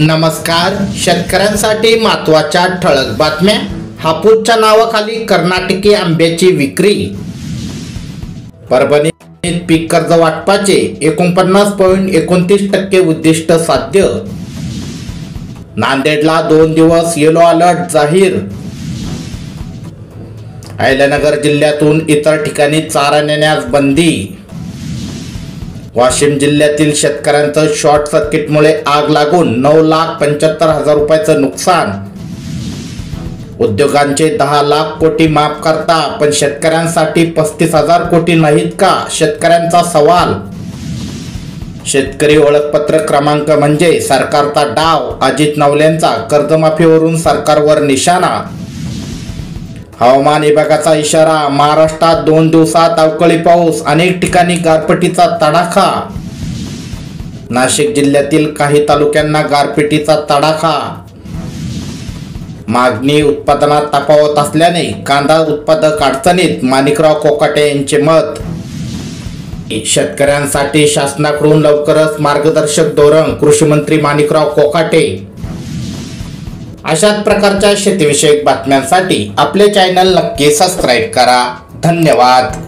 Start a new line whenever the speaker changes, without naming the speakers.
नमस्कार. शेतकऱ्यांसाठी महत्त्वाच्या ठळक बातम्या. हापूसच्या नावाखाली कर्नाटकी आंब्याची विक्री. परभणीत पीक कर्ज वाटपाचे 49.29% उद्दिष्ट साध्य. नांदेडला 2 दिवस येलो अलर्ट जाहीर. अहिल्यानगर जिल्ह्यातून इतर ठिकाणी चारा नेण्यास बंदी. वाशिम जिल्ह्यातील शेतकऱ्यांचं शॉर्ट सर्किटमुळे आग लागून 9,75,000 रुपयाचं नुकसान. उद्योगांचे 10 लाख कोटी माफ करता, पण शेतकऱ्यांसाठी 35,000 कोटी नाहीत का? शेतकऱ्यांचा सवाल. शेतकरी ओळखपत्र क्रमांक म्हणजे सरकारचा डाव. अजित नवलेंचा कर्जमाफीवरून सरकारवर निशाणा. हवामान विभागाचा इशारा. महाराष्ट्रात 2 दिवसात अवकाळी पाऊस. अनेक ठिकाणी गारपिटीचा तडाखा. नाशिक जिल्ह्यातील काही तालुक्यांना गारपिटीचा तडाखा. मागणी उत्पादनात तफावत असल्याने कांदा उत्पादक अडचणीत. माणिकराव कोकाटे यांचे मत. शेतकऱ्यांसाठी शासनाकडून लवकरच मार्गदर्शक धोरण. कृषी मंत्री माणिकराव कोकाटे. अशाच प्रकारच्या शेतीविषयक बातम्यांसाठी आपले चॅनल नक्की सबस्क्राईब करा. धन्यवाद.